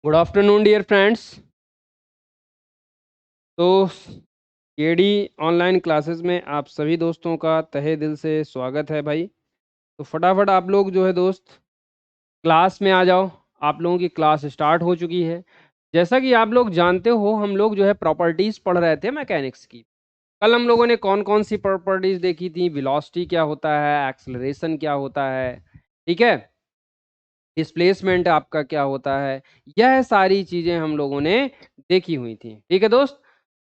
Good afternoon dear friends. तो KD online classes में आप सभी दोस्तों का तहे दिल से स्वागत है भाई। तो फटाफट आप लोग जो है दोस्त क्लास में आ जाओ। आप लोगों की क्लास स्टार्ट हो चुकी है। जैसा कि आप लोग जानते हो, हम लोग जो है प्रॉपर्टीज पढ़ रहे थे मैकेनिक्स की। कल हम लोगों ने कौन कौन सी प्रॉपर्टीज देखी थी? वेलोसिटी क्या होता है, एक्सेलरेशन क्या होता है, ठीक है, डिस्प्लेसमेंट आपका क्या होता है, यह सारी चीजें हम लोगों ने देखी हुई थी। ठीक है दोस्त,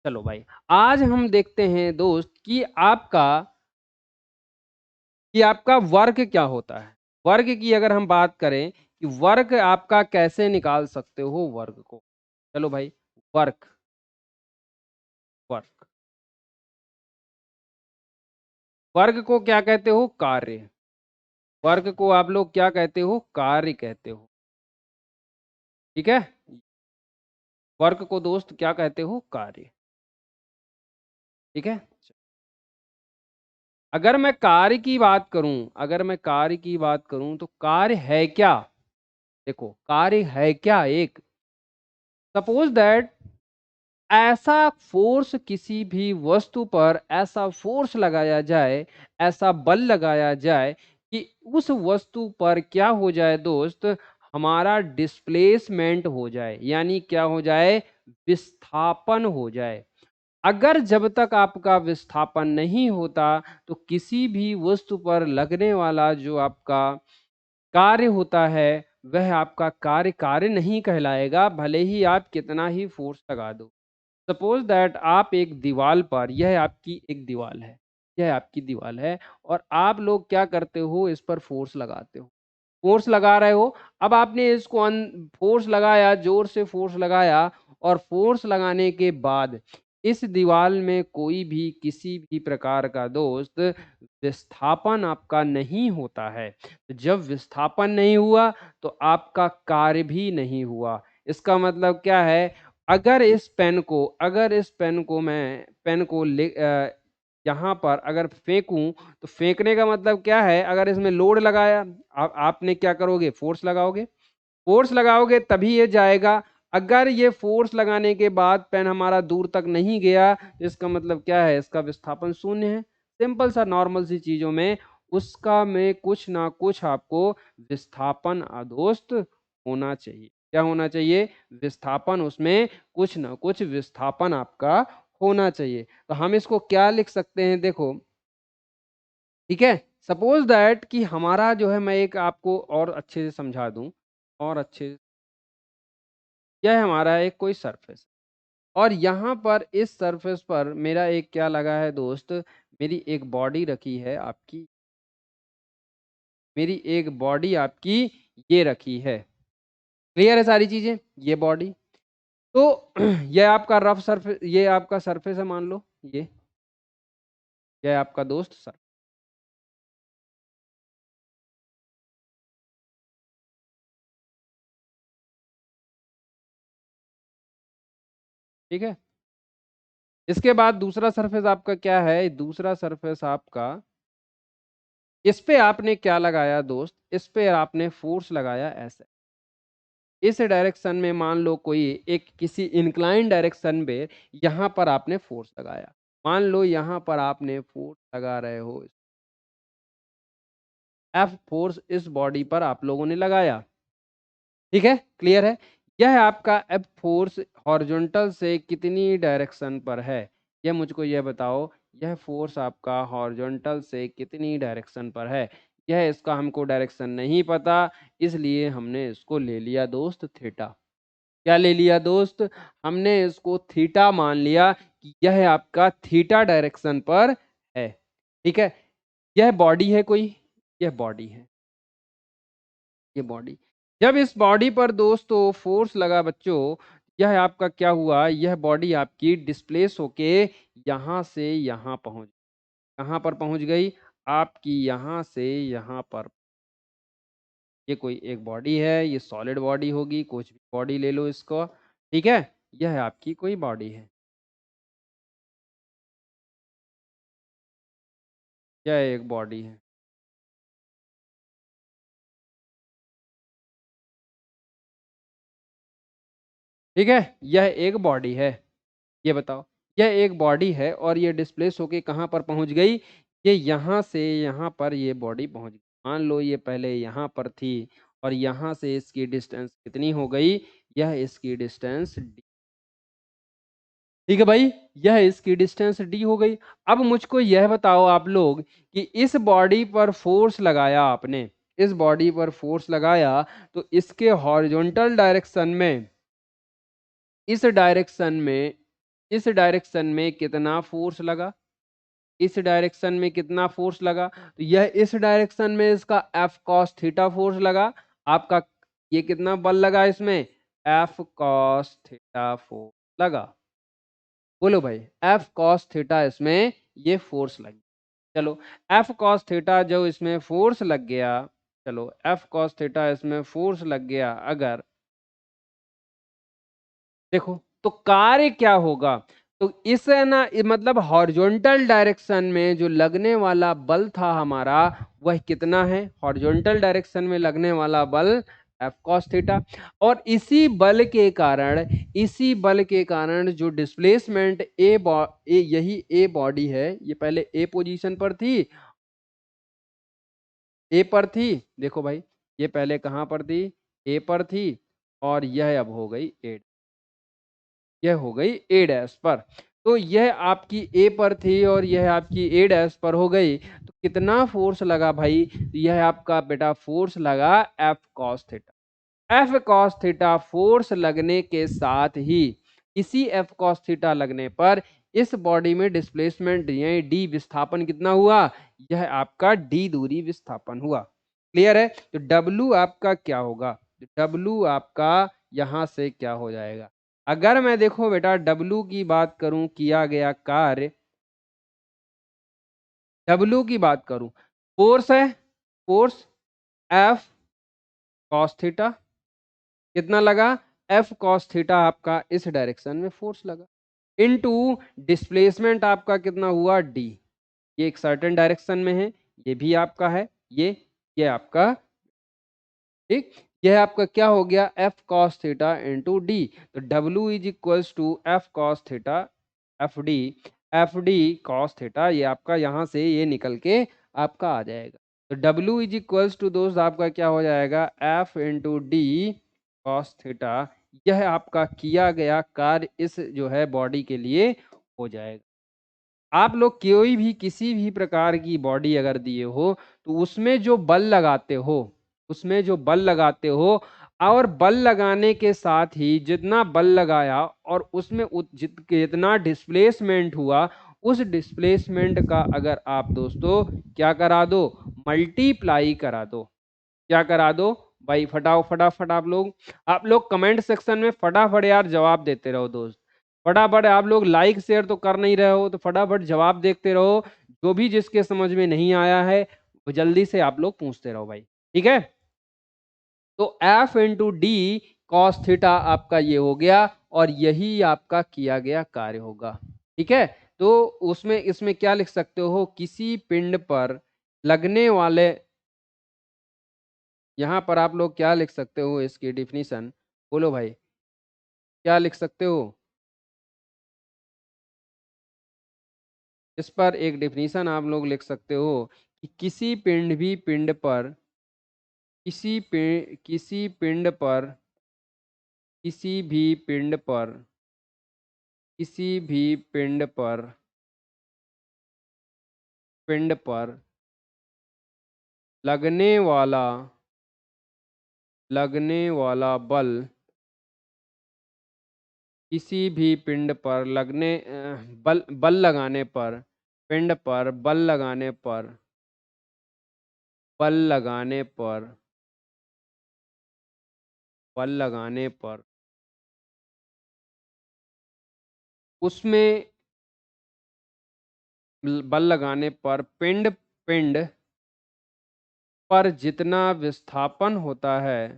चलो भाई आज हम देखते हैं दोस्त कि आपका वर्क क्या होता है। वर्क की अगर हम बात करें कि वर्क आपका कैसे निकाल सकते हो वर्क को। चलो भाई, वर्क वर्क वर्क को क्या कहते हो? कार्य। वर्क को आप लोग क्या कहते हो? कार्य कहते हो। ठीक है, वर्क को दोस्त क्या कहते हो? कार्य। ठीक है, अगर मैं कार्य की बात करूं, तो कार्य है क्या? देखो, कार्य है क्या? एक सपोज दैट ऐसा फोर्स, किसी भी वस्तु पर ऐसा फोर्स लगाया जाए, ऐसा बल लगाया जाए कि उस वस्तु पर क्या हो जाए दोस्त? हमारा डिस्प्लेसमेंट हो जाए, यानी क्या हो जाए? विस्थापन हो जाए। अगर जब तक आपका विस्थापन नहीं होता तो किसी भी वस्तु पर लगने वाला जो आपका कार्य होता है वह आपका कार्य कार्य नहीं कहलाएगा, भले ही आप कितना ही फोर्स लगा दो। सपोज दैट आप एक दीवार पर, यह आपकी एक दीवार है, यह आपकी दीवार है और आप लोग क्या करते हो? इस पर फोर्स लगाते हो, फोर्स लगा रहे हो। अब आपने इसको फोर्स लगाया, जोर से फोर्स लगाया, और फोर्स लगाने के बाद इस दीवार में कोई भी किसी भी प्रकार का दोस्त विस्थापन आपका नहीं होता है। जब विस्थापन नहीं हुआ तो आपका कार्य भी नहीं हुआ। इसका मतलब क्या है? अगर इस पेन को मैं पेन को यहाँ पर अगर फेंकूं, तो फेंकने का मतलब क्या है? अगर इसमें लोड लगाया, आपने क्या करोगे? फोर्स लगाओगे। फोर्स लगाओगे तभी ये जाएगा। अगर ये फोर्स लगाने के बाद पेन हमारा दूर तक नहीं गया, तो इसका मतलब क्या है? इसका विस्थापन शून्य है। सिंपल सा नॉर्मल सी चीजों में उसका में कुछ ना कुछ आपको विस्थापन दोस्त होना चाहिए। क्या होना चाहिए? विस्थापन, उसमें कुछ ना कुछ विस्थापन आपका होना चाहिए। तो हम इसको क्या लिख सकते हैं? देखो, ठीक है, सपोज दैट कि हमारा जो है, मैं एक आपको और अच्छे से समझा दूं, और अच्छे, यह हमारा एक कोई सरफेस, और यहाँ पर इस सरफेस पर मेरा एक क्या लगा है दोस्त? मेरी एक बॉडी रखी है आपकी, मेरी एक बॉडी आपकी ये रखी है। क्लियर है सारी चीजें? ये बॉडी, तो यह आपका रफ सरफेस, ये आपका सरफेस है, मान लो ये आपका दोस्त सर। ठीक है, इसके बाद दूसरा सरफेस आपका क्या है? दूसरा सरफेस आपका, इस पे आपने क्या लगाया दोस्त? इस पे आपने फोर्स लगाया ऐसे, इस डायरेक्शन में, मान लो कोई एक किसी इंक्लाइन डायरेक्शन में, यहां पर आपने फोर्स लगाया। मान लो यहां पर आपने फोर्स लगा रहे हो, एफ फोर्स इस बॉडी पर आप लोगों ने लगाया। ठीक है, क्लियर है? यह आपका एफ फोर्स हॉरिजॉन्टल से कितनी डायरेक्शन पर है? यह मुझको यह बताओ, यह फोर्स आपका हॉरिजॉन्टल से कितनी डायरेक्शन पर है? यह इसका हमको डायरेक्शन नहीं पता, इसलिए हमने इसको ले लिया दोस्त थीटा। क्या ले लिया दोस्त? हमने इसको थीटा मान लिया कि यह आपका थीटा डायरेक्शन पर है। ठीक है, यह बॉडी है कोई, यह बॉडी है, ये बॉडी। जब इस बॉडी पर दोस्तों फोर्स लगा बच्चों, यह आपका क्या हुआ? यह बॉडी आपकी डिस्प्लेस होके यहां से यहां पहुंच, कहां पर पहुंच गई? आपकी यहां से यहां पर। ये कोई एक बॉडी है, ये सॉलिड बॉडी होगी, कुछ भी बॉडी ले लो इसको। ठीक है, यह आपकी कोई बॉडी है, यह एक बॉडी है। ठीक है, यह एक बॉडी है। ये बताओ, यह एक बॉडी है और ये डिस्प्लेस होके कहाँ पर पहुंच गई? ये यहाँ से यहाँ पर ये बॉडी पहुंच गई। मान लो ये पहले यहाँ पर थी और यहाँ से इसकी डिस्टेंस कितनी हो गई? यह इसकी डिस्टेंस डी। ठीक है भाई, यह इसकी डिस्टेंस डी हो गई। अब मुझको यह बताओ आप लोग कि इस बॉडी पर फोर्स लगाया आपने, इस बॉडी पर फोर्स लगाया तो इसके हॉरिजॉन्टल डायरेक्शन में, इस डायरेक्शन में, इस डायरेक्शन में कितना फोर्स लगा? इस डायरेक्शन में कितना फोर्स लगा? तो यह इस डायरेक्शन में इसका एफ कॉस थीटा फोर्स लगा। आपका ये कितना बल लगा इसमें? एफ कॉस थीटा फोर्स लगा। बोलो भाई, एफ कॉस थीटा इसमें ये फोर्स लगी। चलो, एफ कॉस थीटा जो इसमें फोर्स लग गया, चलो एफ कॉस थीटा इसमें फोर्स लग गया, अगर देखो तो कार्य क्या होगा? तो इस है ना, मतलब हॉरिजॉन्टल डायरेक्शन में जो लगने वाला बल था हमारा, वह कितना है? हॉरिजॉन्टल डायरेक्शन में लगने वाला बल एफ कॉस थीटा। और इसी बल के कारण, इसी बल के कारण जो डिस्प्लेसमेंट यही ए बॉडी है, ये पहले ए पोजीशन पर थी, ए पर थी। देखो भाई, ये पहले कहां पर थी? ए पर थी, और यह अब हो गई ए, यह हो गई ए डैश पर। तो यह आपकी ए पर थी और यह आपकी ए डैश पर हो गई। तो कितना फोर्स लगा भाई? यह आपका बेटा फोर्स लगा F cos theta. F cos theta force लगने के साथ ही, इसी एफ कॉस थीटा लगने पर इस बॉडी में डिस्प्लेसमेंट यानी डी विस्थापन कितना हुआ? यह आपका डी दूरी विस्थापन हुआ। क्लियर है? तो डब्लू आपका क्या होगा? डब्लू आपका यहां से क्या हो जाएगा? अगर मैं देखो बेटा डब्लू की बात करूं, किया गया कार्य, डब्लू की बात करूं, फोर्स है, फोर्स एफ कॉस थीटा कितना लगा? एफ कॉस थीटा आपका इस डायरेक्शन में फोर्स लगा, इनटू डिस्प्लेसमेंट आपका कितना हुआ? डी। ये एक सर्टेन डायरेक्शन में है, ये भी आपका है, ये आपका, ठीक। यह आपका क्या हो गया? F cos theta into D. तो W is equals to F cos theta, F D, F D cos theta, ये आपका यहाँ से ये निकल के आपका आ जाएगा। तो डब्ल्यू इज इक्वल्स टू दोस्त आपका क्या हो जाएगा? F into D cos theta. यह आपका किया गया कार्य इस जो है बॉडी के लिए हो जाएगा। आप लोग कोई भी किसी भी प्रकार की बॉडी अगर दिए हो, तो उसमें जो बल लगाते हो, उसमें जो बल लगाते हो, और बल लगाने के साथ ही जितना बल लगाया और उसमें जितना डिस्प्लेसमेंट हुआ, उस डिस्प्लेसमेंट का अगर आप दोस्तों क्या करा दो? मल्टीप्लाई करा दो। क्या करा दो भाई? फटाफट आप लोग कमेंट सेक्शन में फटाफट यार जवाब देते रहो दोस्त। फटाफट आप लोग लाइक शेयर तो कर नहीं रहे हो, तो फटाफट जवाब देखते रहो। जो भी जिसके समझ में नहीं आया है वो जल्दी से आप लोग पूछते रहो भाई, ठीक है? तो F into D cos theta आपका ये हो गया, और यही आपका किया गया कार्य होगा, ठीक है? तो उसमें इसमें क्या लिख सकते हो? किसी पिंड पर लगने वाले, यहाँ पर आप लोग क्या लिख सकते हो इसकी डिफिनीशन? बोलो भाई, क्या लिख सकते हो? इस पर एक डिफिनीशन आप लोग लिख सकते हो कि किसी पिंड भी पिंड पर, किसी पिंड पर, किसी भी पिंड पर, किसी भी पिंड पर लगने वाला, लगने वाला बल, किसी भी पिंड पर लगने बल लगाने पर, पिंड पर बल लगाने पर, बल लगाने पर, बल लगाने पर उसमें बल लगाने पर पिंड, पिंड पर जितना विस्थापन होता है,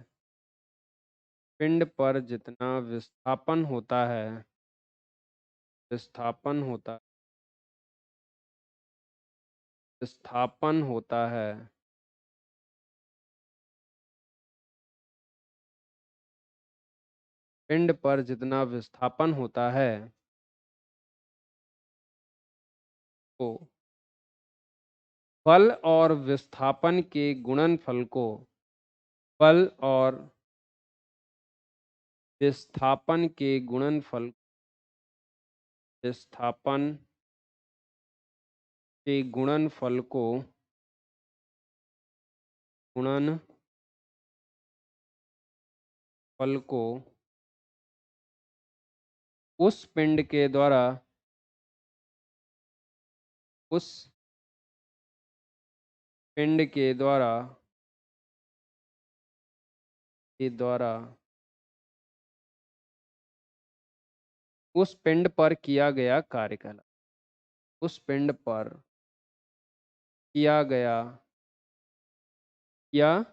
पिंड पर जितना विस्थापन होता है, विस्थापन होता, विस्थापन होता है, पिंड पर जितना विस्थापन होता है तो बल और विस्थापन के गुणनफल को बल और विस्थापन के गुणनफल विस्थापन के गुणनफल को गुणनफल को उस पिंड के द्वारा उस पिंड के द्वारा उस पिंड पर किया गया कार्य कहलाता है। उस पिंड पर किया गया या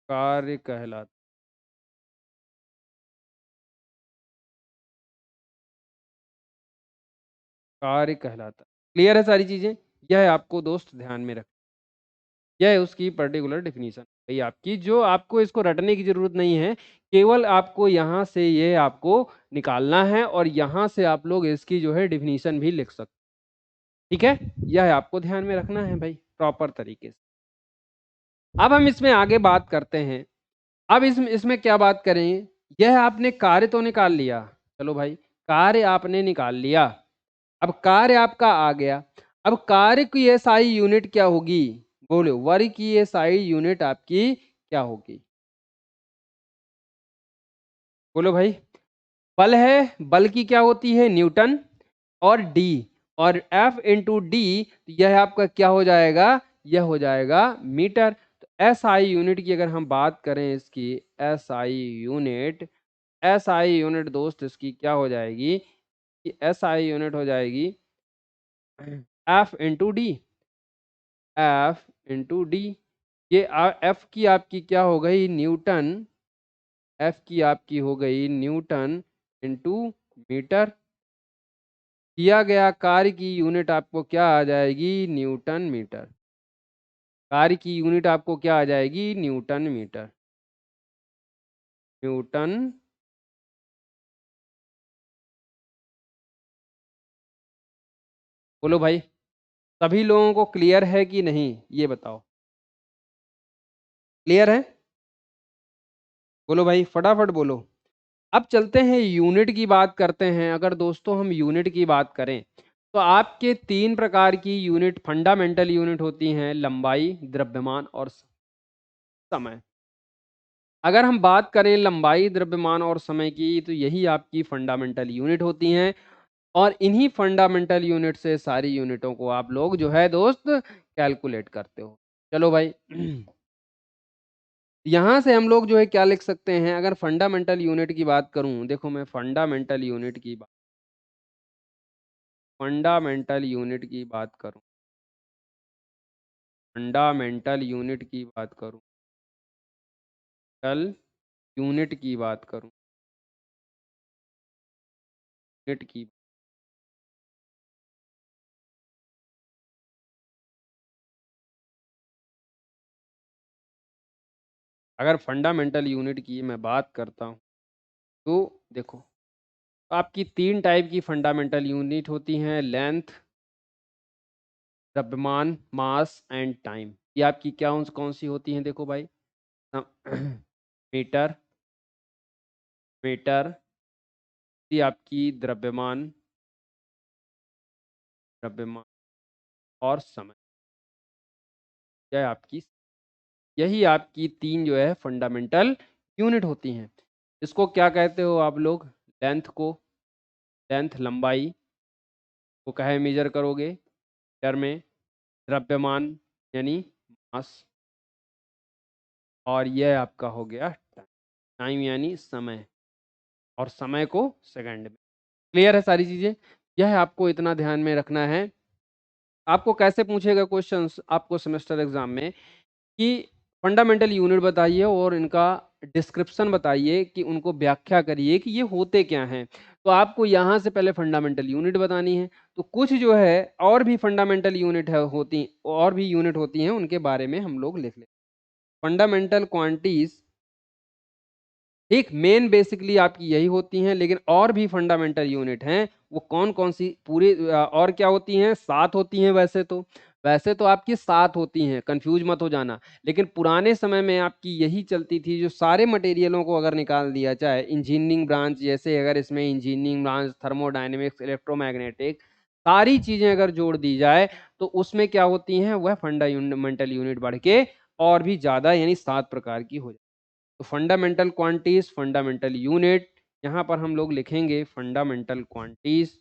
कार्य कहलाता क्लियर है सारी चीजें। यह आपको दोस्त ध्यान में रख, यह है उसकी पर्टिकुलर डेफिनेशन भाई आपकी, जो आपको इसको रटने की जरूरत नहीं है, केवल आपको यहाँ से ये आपको निकालना है और यहाँ से आप लोग इसकी जो है डेफिनेशन भी लिख सकते। ठीक है, यह आपको ध्यान में रखना है भाई प्रॉपर तरीके से। अब हम इसमें आगे बात करते हैं। अब इसमें क्या बात करें, यह आपने कार्य तो निकाल लिया, चलो भाई कार्य आपने निकाल लिया। अब कार्य आपका आ गया। अब कार्य की एसआई यूनिट क्या होगी, बोलो वर्ग की एसआई यूनिट आपकी क्या होगी, बोलो भाई। बल है, बल की क्या होती है न्यूटन, और डी, और एफ इंटू डी, यह आपका क्या हो जाएगा, यह हो जाएगा मीटर। तो एस आई यूनिट की अगर हम बात करें, इसकी S I unit, S I unit दोस्त इसकी क्या हो जाएगी, कि एस आई यूनिट हो जाएगी F into D, F into D. ये एफ की आपकी क्या हो गई न्यूटन, एफ की आपकी हो गई न्यूटन इंटू मीटर। किया गया कार्य की यूनिट आपको क्या आ जाएगी, न्यूटन मीटर। कार्य की यूनिट आपको क्या आ जाएगी, न्यूटन मीटर, न्यूटन। बोलो भाई, सभी लोगों को क्लियर है कि नहीं, ये बताओ, क्लियर है, बोलो भाई फटाफट बोलो। अब चलते हैं यूनिट की बात करते हैं। अगर दोस्तों हम यूनिट की बात करें तो आपके तीन प्रकार की यूनिट फंडामेंटल यूनिट होती हैं, लंबाई, द्रव्यमान और समय। अगर हम बात करें लंबाई, द्रव्यमान और समय की, तो यही आपकी फंडामेंटल यूनिट होती हैं, और इन्हीं फंडामेंटल यूनिट से सारी यूनिटों को आप लोग जो है दोस्त कैलकुलेट करते हो। चलो भाई यहां से हम लोग जो है क्या लिख सकते हैं, अगर फंडामेंटल यूनिट की बात करूं, देखो मैं फंडामेंटल यूनिट की बात करूं, फंडामेंटल यूनिट की बात करूं कल यूनिट की बात करूं यूनिट की अगर फंडामेंटल यूनिट की मैं बात करता हूं तो देखो, आपकी तीन टाइप की फंडामेंटल यूनिट होती हैं, लेंथ, द्रव्यमान, मास एंड टाइम। ये आपकी क्या कौन सी होती हैं, देखो भाई मीटर, मीटर, ये आपकी द्रव्यमान, द्रव्यमान और समय, यह आपकी, यही आपकी तीन जो है फंडामेंटल यूनिट होती हैं। इसको क्या कहते हो आप लोग, लेंथ को, लेंथ लंबाई को कहे मेजर करोगे मीटर में, द्रव्यमान यानी मास, और यह आपका हो गया टाइम, टाइम यानी समय, और समय को सेकंड में। क्लियर है सारी चीजें, यह आपको इतना ध्यान में रखना है। आपको कैसे पूछेगा क्वेश्चंस आपको सेमेस्टर एग्जाम में, कि फंडामेंटल यूनिट बताइए और इनका डिस्क्रिप्शन बताइए, कि उनको व्याख्या करिए कि ये होते क्या हैं। तो आपको यहाँ से पहले फंडामेंटल यूनिट बतानी है। तो कुछ जो है और भी फंडामेंटल यूनिट है होती, और भी यूनिट होती हैं, उनके बारे में हम लोग लिख लें। फंडामेंटल क्वांटिटीज, ठीक, मेन बेसिकली आपकी यही होती हैं, लेकिन और भी फंडामेंटल यूनिट हैं। वो कौन कौन सी पूरी और क्या होती हैं? 7 होती हैं वैसे तो आपकी 7 होती हैं, कंफ्यूज मत हो जाना। लेकिन पुराने समय में आपकी यही चलती थी, जो सारे मटेरियलों को अगर निकाल दिया जाए, इंजीनियरिंग ब्रांच जैसे, अगर इसमें इंजीनियरिंग ब्रांच, थर्मोडायनेमिक्स, इलेक्ट्रोमैग्नेटिक, सारी चीजें अगर जोड़ दी जाए तो उसमें क्या होती हैं? वह फंडामेंटल यूनिट बढ़ के और भी ज्यादा, यानी 7 प्रकार की हो जाए। तो फंडामेंटल क्वांटिटीज, फंडामेंटल यूनिट, यहां पर हम लोग लिखेंगे फंडामेंटल क्वांटिटीज।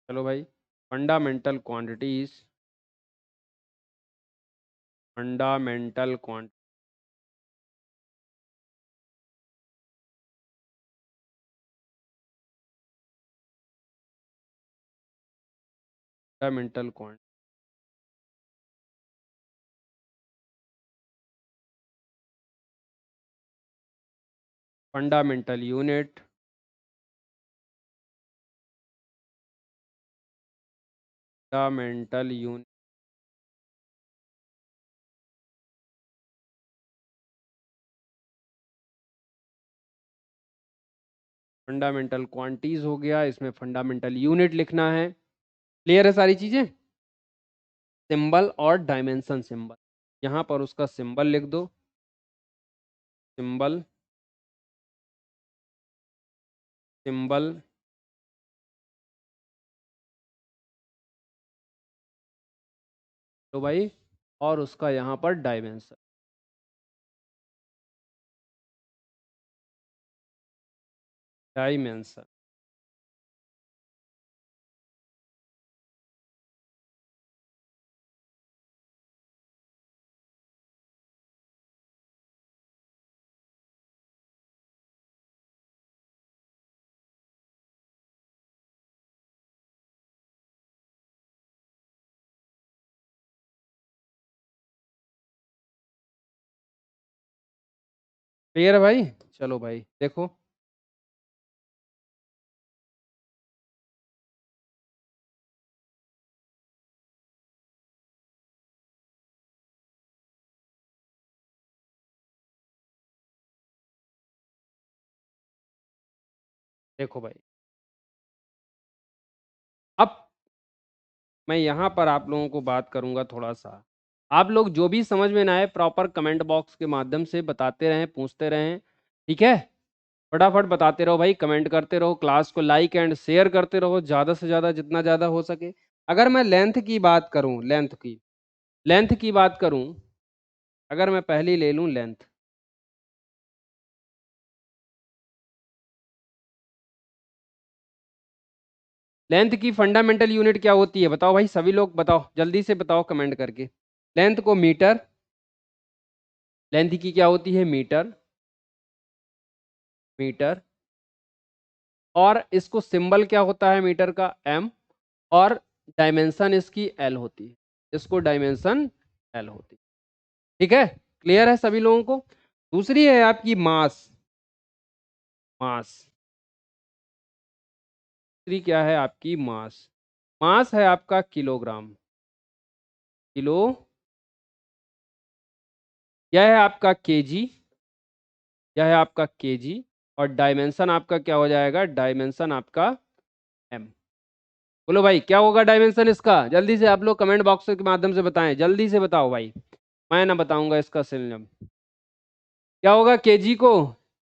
चलो भाई, fundamental quantities, fundamental quant fundamental quant fundamental unit, fundamental unit, fundamental quantities हो गया, इसमें फंडामेंटल यूनिट लिखना है। क्लियर है सारी चीजें? सिंबल और डायमेंशन सिंबल, यहां पर उसका सिंबल लिख दो, सिंबल, सिंबल, तो भाई, और उसका यहां पर डायमेंशन, डायमेंशन। क्लियर है भाई? चलो भाई देखो, देखो भाई, अब मैं यहाँ पर आप लोगों को बात करूंगा थोड़ा सा। आप लोग जो भी समझ में ना आए, प्रॉपर कमेंट बॉक्स के माध्यम से बताते रहें, पूछते रहें, ठीक है? फटाफट बताते रहो भाई, कमेंट करते रहो, क्लास को लाइक एंड शेयर करते रहो ज़्यादा से ज़्यादा, जितना ज़्यादा हो सके। अगर मैं लेंथ की बात करूं, लेंथ की बात करूं, अगर मैं पहली ले लूं लेंथ, लेंथ की फंडामेंटल यूनिट क्या होती है? बताओ भाई, सभी लोग बताओ, जल्दी से बताओ कमेंट करके। लेंथ को मीटर, लेंथ की क्या होती है? Metre, metre. और इसको सिंबल क्या होता है मीटर का? एम। और डायमेंशन इसकी एल होती है, इसको डायमेंशन एल होती है। ठीक है? क्लियर है सभी लोगों को? दूसरी है आपकी मास, मास। दूसरी क्या है आपकी? मास। मास है आपका किलोग्राम, किलो। यह है आपका केजी, यह है आपका केजी। और डायमेंशन आपका क्या हो जाएगा? डायमेंशन आपका एम। बोलो भाई, क्या होगा डायमेंशन इसका? जल्दी से आप लोग कमेंट बॉक्स के माध्यम से बताएं, जल्दी से बताओ भाई, मैं ना बताऊंगा इसका सिनोनिम क्या होगा। केजी को,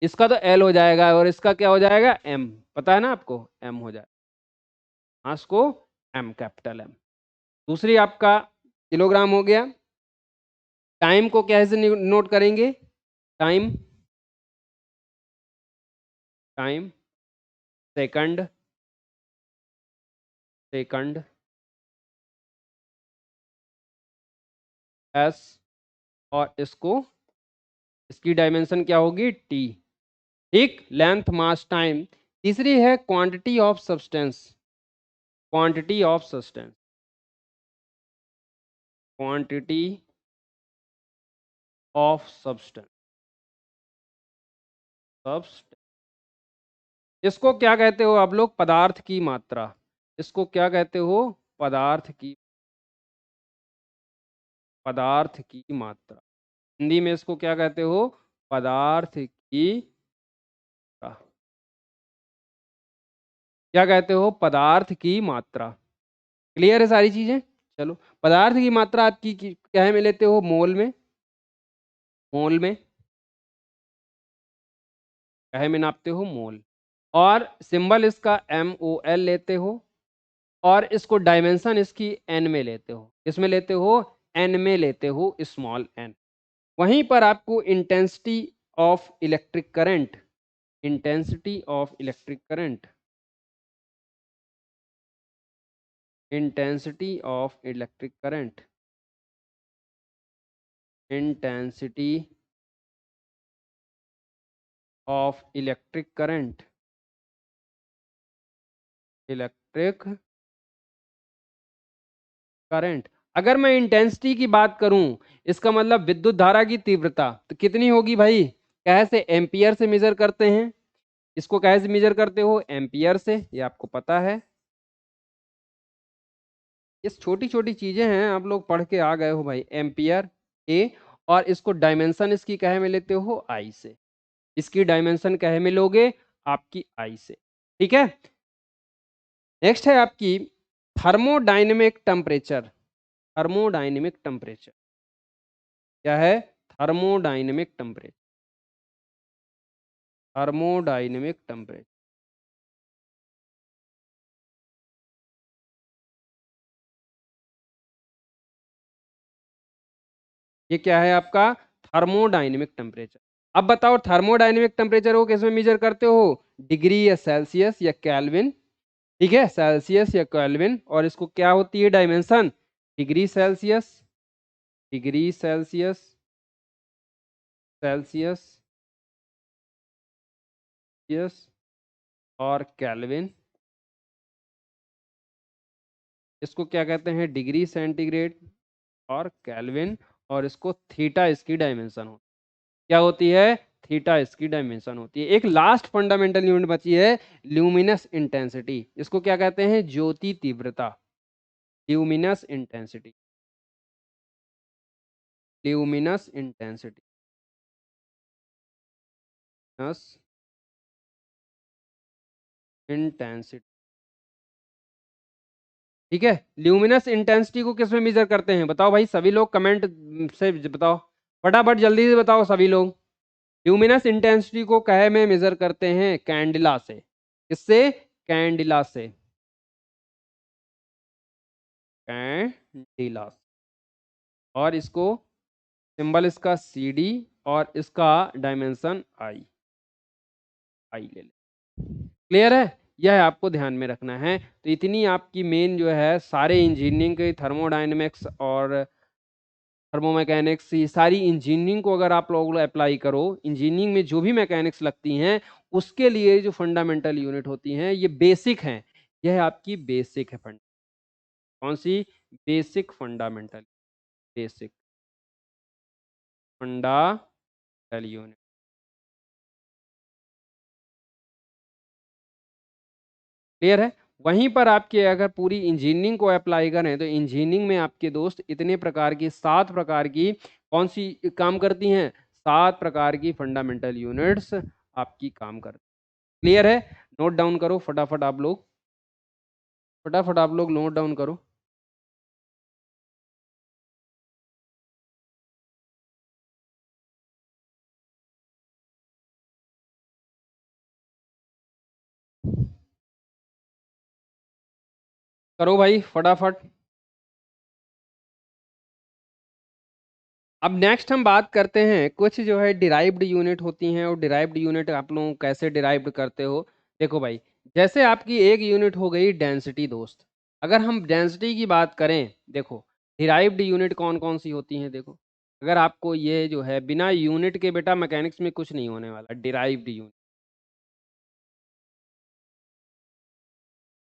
इसका तो एल हो जाएगा, और इसका क्या हो जाएगा? एम। पता है ना आपको? एम हो जाएगा, मास को एम, कैपिटल एम। दूसरी आपका किलोग्राम हो गया। टाइम को कैसे नोट करेंगे? Time, time, second, second, S. और इसको, इसकी डायमेंशन क्या होगी? टी। ठीक, लेंथ, मास, टाइम। तीसरी है quantity of substance, quantity of substance, quantity of substance, substance. इसको क्या कहते हो आप लोग? पदार्थ की मात्रा। इसको क्या कहते हो? पदार्थ की मात्रा। हिंदी में इसको क्या कहते हो? पदार्थ की मात्रा। क्या कहते हो? पदार्थ की मात्रा। क्लियर है सारी चीजें? चलो, पदार्थ की मात्रा आपकी क्या में लेते हो? मोल में। मोल में क्या में नापते हो? मोल। और सिंबल इसका MOL लेते हो, और इसको डायमेंशन इसकी n में लेते हो। इसमें लेते हो? n में लेते हो, स्मॉल n। वहीं पर आपको intensity of electric current, intensity of electric current, intensity of electric current, intensity of electric current, electric current. अगर मैं इंटेंसिटी की बात करूं, इसका मतलब विद्युत धारा की तीव्रता, तो कितनी होगी भाई? कैसे? एम्पियर से मेजर करते हैं। इसको कैसे मेजर करते हो? एम्पियर से, ये आपको पता है। ये छोटी छोटी चीजें हैं, आप लोग पढ़ के आ गए हो भाई। एम्पियर ए, और इसको डायमेंशन इसकी कहे में लेते हो? आई से। इसकी डायमेंशन कहे में लोगे? आपकी आई से। ठीक है। नेक्स्ट है आपकी थर्मोडायनेमिक टेम्परेचर। थर्मोडायनेमिक टेम्परेचर क्या है? Thermodynamic temperature, thermodynamic temperature. ये क्या है आपका? Thermodynamic temperature. अब बताओ, थर्मोडायनेमिक टेम्परेचर को किसमें मेजर करते हो? डिग्री या सेल्सियस या केल्विन। ठीक है, सेल्सियस या केल्विन। और इसको क्या होती है dimension? Degree Celsius, degree Celsius, Celsius, yes, और केल्विन। इसको क्या कहते हैं? डिग्री सेंटीग्रेड और केल्विन। और इसको थीटा इसकी डायमेंशन हो, क्या होती है? थीटा इसकी डायमेंशन होती है। एक लास्ट फंडामेंटल यूनिट बची है, ल्यूमिनस इंटेंसिटी। इसको क्या कहते हैं? ज्योति तीव्रता, ल्यूमिनस इंटेंसिटी, ल्यूमिनस इंटेंसिटी, नस इंटेंसिटी। ठीक है, ल्यूमिनस इंटेंसिटी को किस में मेजर करते हैं? बताओ भाई, सभी लोग कमेंट से बताओ, फटाफट जल्दी से बताओ सभी लोग। ल्यूमिनस इंटेंसिटी को कहे में मेजर करते हैं? कैंडिला से। किससे? कैंडिला से, कैंडिला। और इसको सिंबल इसका CD, और इसका डायमेंशन आई, आई ले ले। क्लियर है? यह आपको ध्यान में रखना है। तो इतनी आपकी मेन जो है सारे इंजीनियरिंग के थर्मोडायनेमिक्स और थर्मोमैकेनिक्स, ये सारी इंजीनियरिंग को अगर आप लोग अप्लाई करो, इंजीनियरिंग में जो भी मैकेनिक्स लगती हैं, उसके लिए जो फंडामेंटल यूनिट होती हैं, ये बेसिक हैं। यह आपकी बेसिक है। कौन सी? Basic fundamental, basic fundamental unit. Clear है? वहीं पर आपके अगर पूरी इंजीनियरिंग को अप्लाई करें, तो इंजीनियरिंग में आपके दोस्त इतने प्रकार की, 7 प्रकार की कौन सी काम करती हैं? 7 प्रकार की फंडामेंटल यूनिट्स आपकी काम करती। क्लियर है? नोट डाउन करो फटाफट आप लोग, फटाफट आप लोग नोट डाउन करो। करो भाई फटाफट। अब नेक्स्ट हम बात करते हैं कुछ जो है डिराइव्ड यूनिट होती हैं, और डिराइव्ड यूनिट आप लोग कैसे डिराइव्ड करते हो। देखो भाई, जैसे आपकी एक यूनिट हो गई डेंसिटी दोस्त। अगर हम डेंसिटी की बात करें, देखो डिराइव्ड यूनिट कौन कौन सी होती हैं। देखो, अगर आपको ये जो है, बिना यूनिट के बेटा मैकेनिक्स में कुछ नहीं होने वाला। डिराइव्ड यूनिट,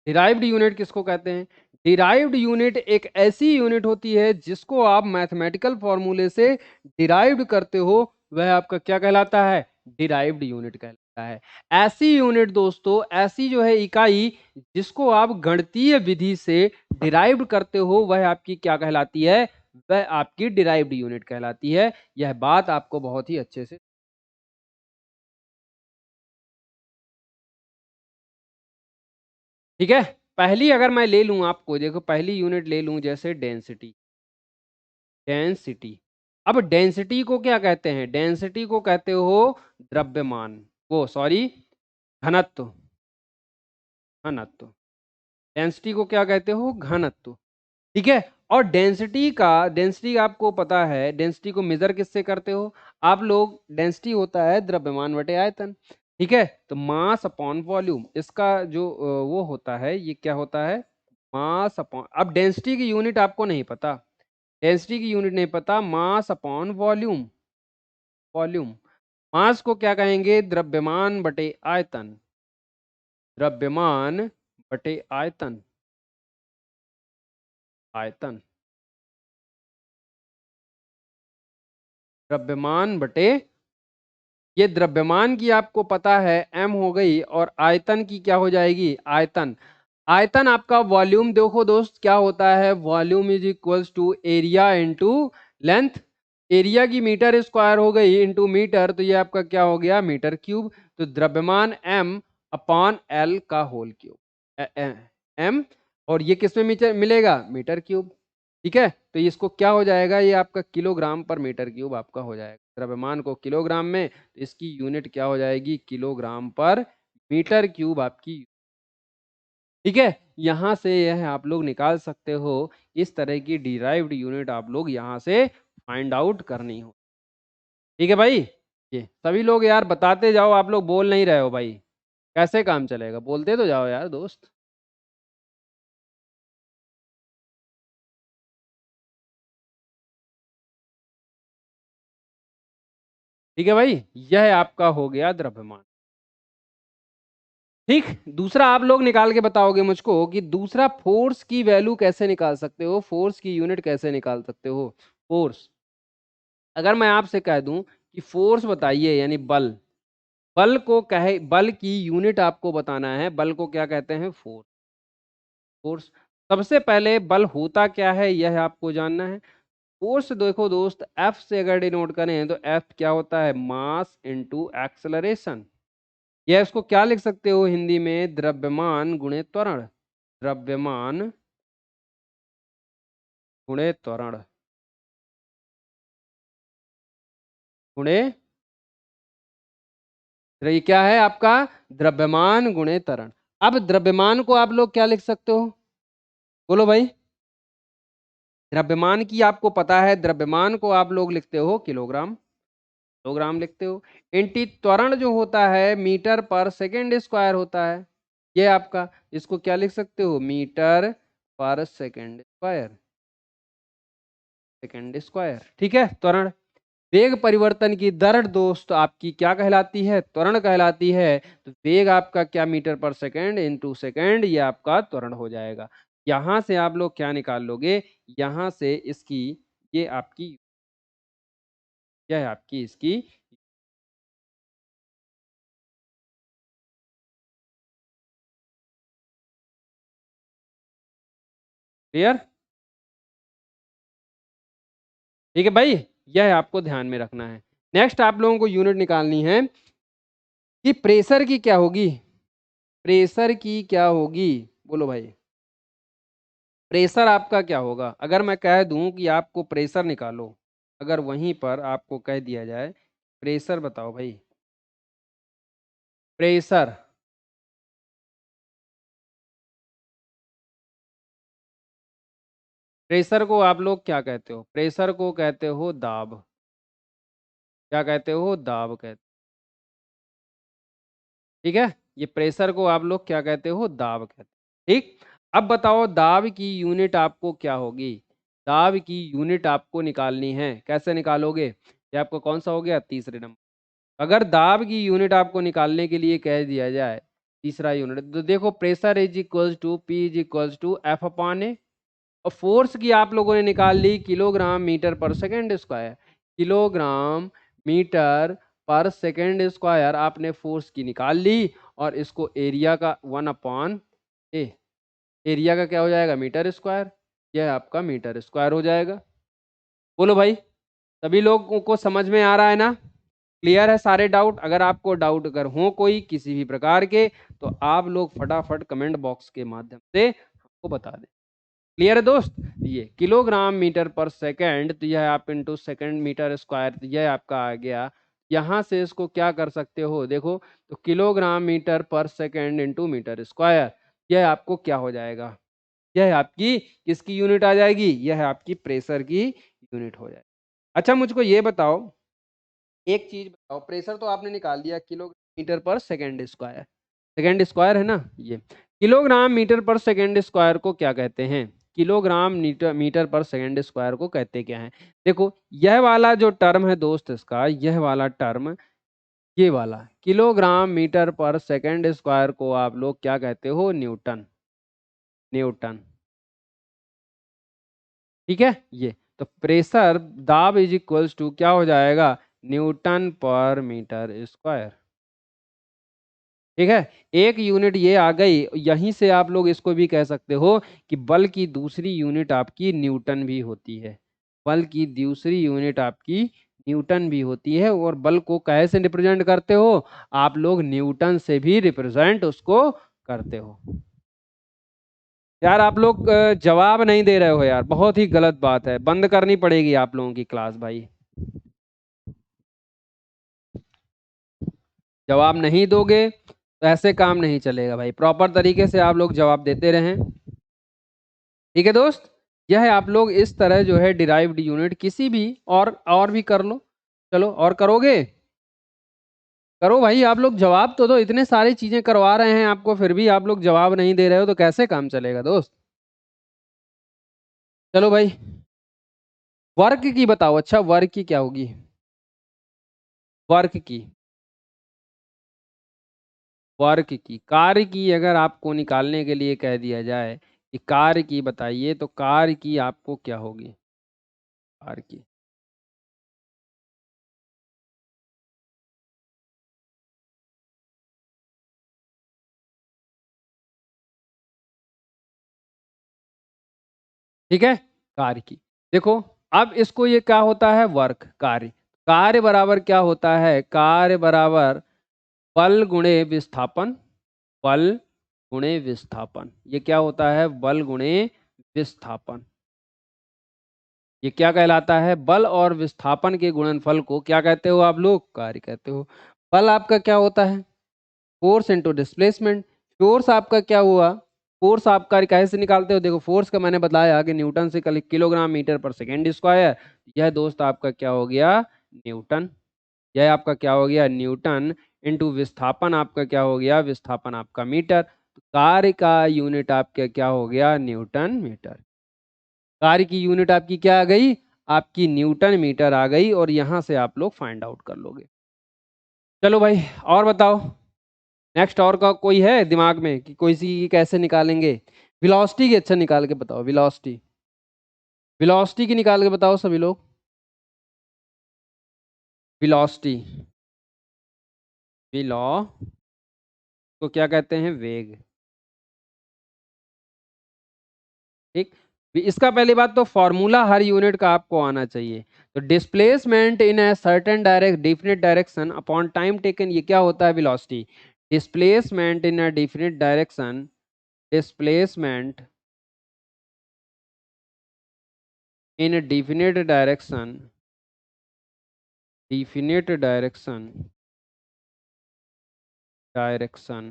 डिराइव्ड यूनिट किसको कहते हैं? डिराइव्ड यूनिट एक ऐसी यूनिट होती है जिसको आप मैथमेटिकल फॉर्मूले से डिराइव्ड करते हो, वह आपका क्या कहलाता है? डिराइव्ड यूनिट कहलाता है। है। ऐसी यूनिट दोस्तों, ऐसी जो है इकाई जिसको आप गणितीय विधि से डिराइव्ड करते हो, वह आपकी क्या कहलाती है? वह आपकी डिराइव्ड यूनिट कहलाती है। यह बात आपको बहुत ही अच्छे से, ठीक है। पहली अगर मैं ले लूं आपको, देखो पहली यूनिट ले लूं जैसे डेंसिटी। डेंसिटी, अब डेंसिटी को क्या कहते हैं? डेंसिटी को कहते हो द्रव्यमान, वो सॉरी, घनत्व। घनत्व, डेंसिटी को क्या कहते हो? घनत्व, ठीक है। और डेंसिटी आपको पता है, डेंसिटी को मेजर किससे करते हो आप लोग? डेंसिटी होता है द्रव्यमान बटे आयतन, ठीक है। तो मास अपॉन वॉल्यूम, इसका जो वो होता है, ये क्या होता है? मास अपॉन, अब डेंसिटी की यूनिट आपको नहीं पता, डेंसिटी की यूनिट नहीं पता, मास अपॉन वॉल्यूम। वॉल्यूम, मास को क्या कहेंगे? द्रव्यमान बटे आयतन। द्रव्यमान बटे आयतन, आयतन, द्रव्यमान बटे, ये द्रव्यमान की आपको पता है m हो गई, और आयतन की क्या हो जाएगी? आयतन। आयतन आपका वॉल्यूम, देखो दोस्त क्या होता है? Volume is equals to area into length. Area की मीटर स्क्वायर हो गई इंटू मीटर, तो ये आपका क्या हो गया? Metre cube. तो द्रव्यमान m अपॉन l का होल क्यूब, m, और ये किसमें मीटर मिलेगा? मीटर क्यूब, ठीक है। तो इसको क्या हो जाएगा? ये आपका किलोग्राम पर मीटर क्यूब आपका हो जाएगा। द्रव्यमान को किलोग्राम में, तो इसकी यूनिट क्या हो जाएगी? किलोग्राम पर मीटर क्यूब आपकी, ठीक है। यहां से यह आप लोग निकाल सकते हो। इस तरह की डिराइव्ड यूनिट आप लोग यहां से फाइंड आउट करनी हो, ठीक है भाई। ये सभी लोग यार बताते जाओ, आप लोग बोल नहीं रहे हो भाई, कैसे काम चलेगा? बोलते तो जाओ यार दोस्त, ठीक है भाई। यह आपका हो गया द्रव्यमान, ठीक। दूसरा आप लोग निकाल के बताओगे मुझको कि दूसरा फोर्स की वैल्यू कैसे निकाल सकते हो? फोर्स की यूनिट कैसे निकाल सकते हो? फोर्स, अगर मैं आपसे कह दूं कि फोर्स बताइए, यानी बल, बल को कहे, बल की यूनिट आपको बताना है, बल को क्या कहते हैं? फोर्स। फोर्स, सबसे पहले बल होता क्या है यह आपको जानना है। फोर्स देखो दोस्त, एफ से अगर डिनोट करें तो एफ क्या होता है? Mass into acceleration. यह इसको क्या लिख सकते हो हिंदी में? द्रव्यमान गुणे त्वरण। द्रव्यमान गुणे त्वरण, गुणे, तो ये क्या है आपका? द्रव्यमान गुणे त्वरण। अब द्रव्यमान को आप लोग क्या लिख सकते हो? बोलो भाई। द्रव्यमान की आपको पता है, द्रव्यमान को आप लोग लिखते हो किलोग्राम, किलोग्राम लिखते हो। इंटी त्वरण जो होता है मीटर पर सेकेंड स्क्वायर होता है, ये आपका, इसको क्या लिख सकते हो? Metre per second square, second square, ठीक है। त्वरण, वेग परिवर्तन की दर दोस्त आपकी क्या कहलाती है? त्वरण कहलाती है। तो वेग आपका क्या? Metre per second into second, ये आपका त्वरण हो जाएगा। यहां से आप लोग क्या निकाल लोगे? यहां से इसकी, ये आपकी, क्या है आपकी इसकी, क्लियर, ठीक है भाई। यह आपको ध्यान में रखना है। नेक्स्ट आप लोगों को यूनिट निकालनी है कि प्रेशर की क्या होगी? प्रेशर की क्या होगी? बोलो भाई। प्रेशर आपका क्या होगा? अगर मैं कह दूं कि आपको प्रेशर निकालो, अगर वहीं पर आपको कह दिया जाए प्रेशर बताओ भाई, प्रेशर, प्रेशर को आप लोग क्या कहते हो? प्रेशर को कहते हो दाब। क्या कहते हो? दाब कहते, ठीक है। ये प्रेशर को आप लोग क्या कहते हो? दाब कहते, ठीक। अब बताओ दाब की यूनिट आपको क्या होगी? दाब की यूनिट आपको निकालनी है, कैसे निकालोगे? ये आपको कौन सा हो गया? तीसरे नंबर। अगर दाब की यूनिट आपको निकालने के लिए कह दिया जाए, तीसरा यूनिट, तो देखो pressure is equals to P is equals to F upon A, और फोर्स की आप लोगों ने निकाल ली kilogram metre per second square. Kilogram metre per second square आपने फोर्स की निकाल ली और इसको एरिया का 1/A, एरिया का क्या हो जाएगा मीटर स्क्वायर, यह आपका मीटर स्क्वायर हो जाएगा। बोलो भाई, सभी लोगों को समझ में आ रहा है ना? क्लियर है सारे डाउट? अगर आपको डाउट अगर हो कोई किसी भी प्रकार के तो आप लोग फटाफट कमेंट बॉक्स के माध्यम से हमको बता दें। क्लियर है दोस्त? ये किलोग्राम मीटर पर सेकंड, तो यह आप इंटू सेकंड मीटर स्क्वायर, तो यह आपका आ गया। यहाँ से इसको क्या कर सकते हो, देखो तो किलोग्राम मीटर पर सेकंड इंटू मीटर स्क्वायर, यह आपको क्या हो जाएगा, यह आपकी किसकी यूनिट आ जाएगी, यह आपकी प्रेशर की यूनिट हो जाएगी। अच्छा मुझको ये बताओ, एक चीज बताओ, प्रेशर तो आपने निकाल दिया किलोमीटर पर सेकंड स्क्वायर है ना, ये किलोग्राम मीटर पर सेकंड स्क्वायर को क्या कहते हैं, किलोग्राम मीटर पर सेकंड स्क्वायर को कहते क्या है। देखो यह वाला जो टर्म है दोस्त, इसका यह वाला टर्म, ये वाला किलोग्राम मीटर पर सेकंड स्क्वायर को आप लोग क्या कहते हो, न्यूटन, न्यूटन। ठीक है, ये तो प्रेशर दाब इज इक्वल्स टू क्या हो जाएगा, न्यूटन पर मीटर स्क्वायर। ठीक है, एक यूनिट ये आ गई, यहीं से आप लोग इसको भी कह सकते हो कि बल की दूसरी यूनिट आपकी न्यूटन भी होती है, बल की दूसरी यूनिट आपकी न्यूटन भी होती है। और बल को कैसे रिप्रेजेंट करते हो आप लोग, न्यूटन से भी रिप्रेजेंट उसको करते हो। यार आप लोग जवाब नहीं दे रहे हो यार, बहुत ही गलत बात है, बंद करनी पड़ेगी आप लोगों की क्लास भाई। जवाब नहीं दोगे तो ऐसे काम नहीं चलेगा भाई, प्रॉपर तरीके से आप लोग जवाब देते रहें। ठीक है दोस्त, यह है आप लोग इस तरह जो है डिराइव्ड यूनिट किसी भी और भी कर लो। चलो और करोगे, करो भाई, आप लोग जवाब तो दो, इतने सारी चीजें करवा रहे हैं आपको फिर भी आप लोग जवाब नहीं दे रहे हो तो कैसे काम चलेगा दोस्त। चलो भाई, वर्क की बताओ, अच्छा वर्क की क्या होगी, वर्क की, वर्क की, कार्य की अगर आपको निकालने के लिए कह दिया जाए कि कार्य की बताइए, तो कार्य की आपको क्या होगी, कार्य की। ठीक है, कार्य की, देखो अब इसको ये क्या होता है, वर्क, कार्य, कार्य बराबर क्या होता है, कार्य बराबर बल गुणे विस्थापन, बल गुणे विस्थापन, ये क्या होता है, बल गुणे विस्थापन। ये क्या कहलाता है, बल और विस्थापन के गुणनफल को क्या कहते हो आप लोग, कार्य कहते हो। बल आपका क्या होता है, फोर्स इंटू डिस्प्लेसमेंट, फोर्स आपका क्या हुआ, फोर्स आपका कैसे निकालते हो, देखो फोर्स का मैंने बताया कि न्यूटन से कल kilogram metre per second square, यह दोस्त आपका क्या हो गया, न्यूटन, यह आपका क्या हो गया, न्यूटन, इंटू विस्थापन आपका क्या हो गया, विस्थापन आपका मीटर, तो कार्य का यूनिट आपका क्या हो गया, न्यूटन मीटर। कार्य की यूनिट आपकी क्या आ गई, आपकी न्यूटन मीटर आ गई, और यहां से आप लोग फाइंड आउट कर लोगे। चलो भाई और बताओ, नेक्स्ट और का कोई है दिमाग में कि कोई सी कैसे निकालेंगे, वेलोसिटी की, अच्छा निकाल के बताओ, वेलोसिटी, वेलोसिटी की निकाल के बताओ सभी लोग, वेलोसिटी, विलॉ को क्या कहते हैं, वेग। ठीक, इसका पहली बात तो फॉर्मूला हर यूनिट का आपको आना चाहिए। तो displacement in a certain direct definite direction upon time taken, ये क्या होता है, velocity, displacement in A definite direction, displacement in definite direction, definite direction, direction,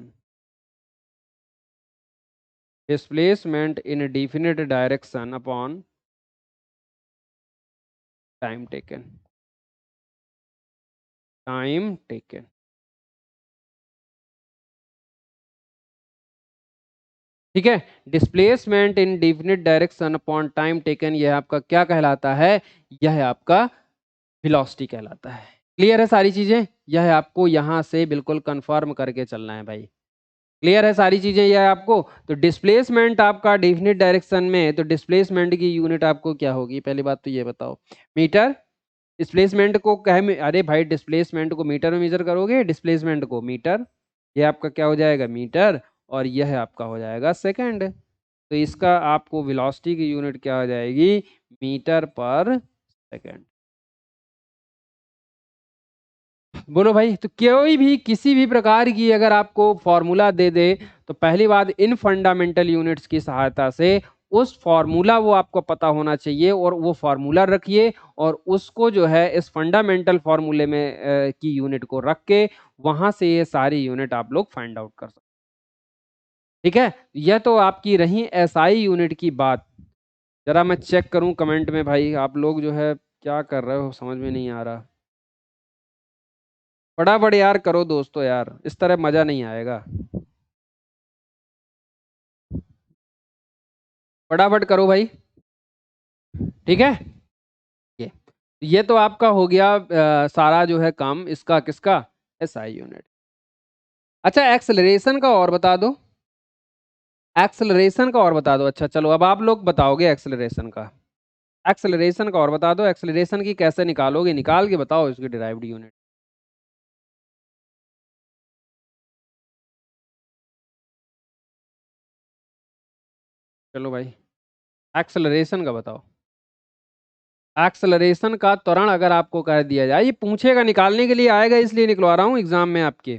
displacement in definite direction upon time taken, time taken. ठीक है, displacement in definite direction upon time taken, यह आपका क्या कहलाता है, यह आपका वेलोसिटी कहलाता है। क्लियर है सारी चीजें, यह आपको यहां से बिल्कुल कंफर्म करके चलना है भाई। क्लियर है सारी चीजें यह आपको, तो डिस्प्लेसमेंट आपका डिफिनिट डायरेक्शन में, तो डिस्प्लेसमेंट की यूनिट आपको क्या होगी, पहली बात तो ये बताओ, मीटर डिस्प्लेसमेंट को कहे, अरे भाई डिस्प्लेसमेंट को मीटर में मेजर करोगे, डिस्प्लेसमेंट को मीटर, ये आपका क्या हो जाएगा मीटर, और यह आपका हो जाएगा सेकंड। तो इसका आपको वेलोसिटी की यूनिट क्या हो जाएगी, मीटर पर सेकंड। बोलो भाई, तो कोई भी किसी भी प्रकार की अगर आपको फॉर्मूला दे दे, तो पहली बात इन फंडामेंटल यूनिट्स की सहायता से उस फॉर्मूला वो आपको पता होना चाहिए, और वो फॉर्मूला रखिए, और उसको जो है इस फंडामेंटल फॉर्मूले में की यूनिट को रख के वहां से ये सारी यूनिट आप लोग फाइंड आउट कर सकते। ठीक है, यह तो आपकी रही एसआई यूनिट की बात। जरा मैं चेक करूं कमेंट में, भाई आप लोग जो है क्या कर रहे हो समझ में नहीं आ रहा। फटाफट यार करो दोस्तों, यार इस तरह मजा नहीं आएगा। फटाफट करो भाई। ठीक है, ये ये तो आपका हो गया सारा जो है काम इसका किसका, एसआई यूनिट। अच्छा एक्सेलरेशन का और बता दो, एक्सेलरेशन का और बता दो। अच्छा चलो अब आप लोग बताओगे एक्सेलरेशन का, एक्सेलरेशन का और बता दो, एक्सेलरेशन की कैसे निकालोगे, निकाल के बताओ इसकी डिराइव्ड यूनिट। चलो भाई एक्सेलरेशन का बताओ। एक्सेलरेशन का त्वरण अगर आपको कह दिया जाए, ये पूछेगा निकालने के लिए आएगा इसलिए निकलवा रहा हूं एग्जाम में आपके।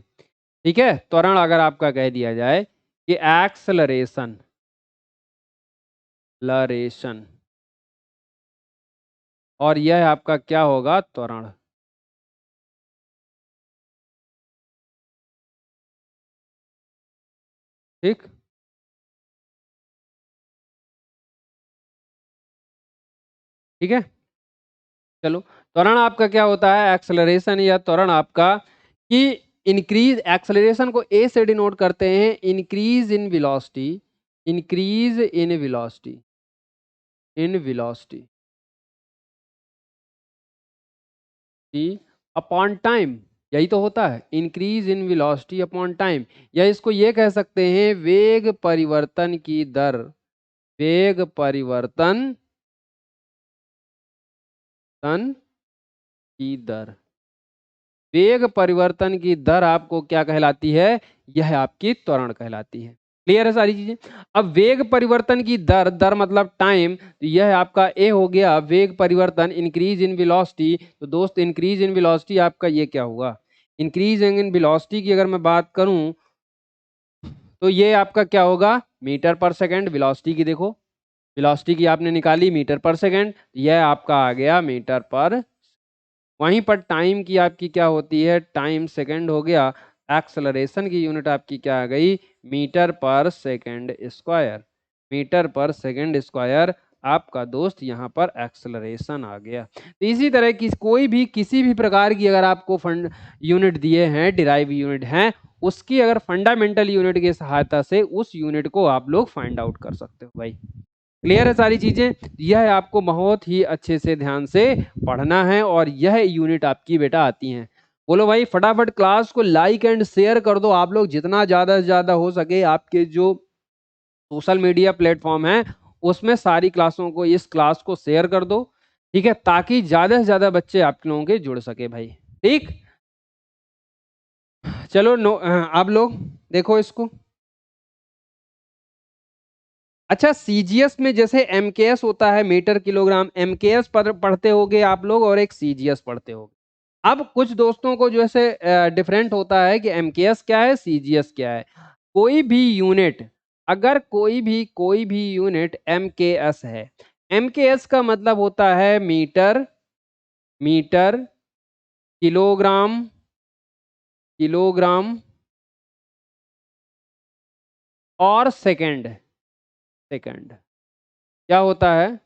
ठीक है, त्वरण अगर आपका कह दिया जाए कि एक्सेलरेशन, लरेशन, और यह आपका क्या होगा, त्वरण। ठीक, ठीक है। चलो त्वरण आपका क्या होता है, एक्सेलरेशन या त्वरण आपका कि इंक्रीज, एक्सेलरेशन को ए से डिनोट करते हैं, increase in velocity, increase in velocity, in velocity upon time, यही तो होता है increase in velocity upon time. या इसको ये कह सकते हैं वेग परिवर्तन की दर, वेग परिवर्तन तन की दर, वेग परिवर्तन की दर आपको क्या कहलाती है, यह आपकी त्वरण कहलाती है। क्लियर है सारी चीजें। अब वेग परिवर्तन की दर, दर मतलब टाइम, तो यह आपका ए हो गया वेग परिवर्तन, इंक्रीज इन वेलोसिटी। तो दोस्त इंक्रीज इन वेलोसिटी आपका ये क्या हुआ, इंक्रीज इन वेलोसिटी की अगर मैं बात करूं तो ये आपका क्या होगा, मीटर पर सेकंड। वेलोसिटी की देखो, वेलोसिटी की आपने निकाली मीटर पर सेकंड, यह आपका आ गया मीटर पर। वहीं पर टाइम की आपकी क्या होती है, टाइम सेकंड हो गया। एक्सेलरेशन की यूनिट आपकी क्या आ गई, मीटर पर सेकंड स्क्वायर, मीटर पर सेकंड स्क्वायर आपका दोस्त यहाँ पर एक्सेलरेशन आ गया। तो इसी तरह की कोई भी किसी भी प्रकार की अगर आपको फंड यूनिट दिए हैं, डिराइव यूनिट हैं, उसकी अगर फंडामेंटल यूनिट की सहायता से उस यूनिट को आप लोग फाइंड आउट कर सकते हो भाई। क्लियर है सारी चीजें। यह आपको बहुत ही अच्छे से ध्यान से पढ़ना है, और यह यूनिट आपकी बेटा आती हैं। बोलो भाई फटाफट क्लास को लाइक एंड शेयर कर दो आप लोग, जितना ज्यादा से ज्यादा हो सके आपके जो सोशल मीडिया प्लेटफॉर्म है उसमें सारी क्लासों को, इस क्लास को शेयर कर दो। ठीक है, ताकि ज्यादा से ज्यादा बच्चे आप लोगों के जुड़ सके भाई। ठीक, चलो आप लोग देखो इसको। अच्छा सीजीएस में जैसे एमकेएस होता है, मीटर किलोग्राम, एमकेएस पढ़ते होगे आप लोग और एक सीजीएस पढ़ते होगे। अब कुछ दोस्तों को जो है डिफरेंट होता है कि एमकेएस क्या है, सीजीएस क्या है। कोई भी यूनिट, अगर कोई भी यूनिट एमकेएस है, एमकेएस का मतलब होता है मीटर, मीटर, किलोग्राम, किलोग्राम और सेकंड, सेकंड क्या होता है,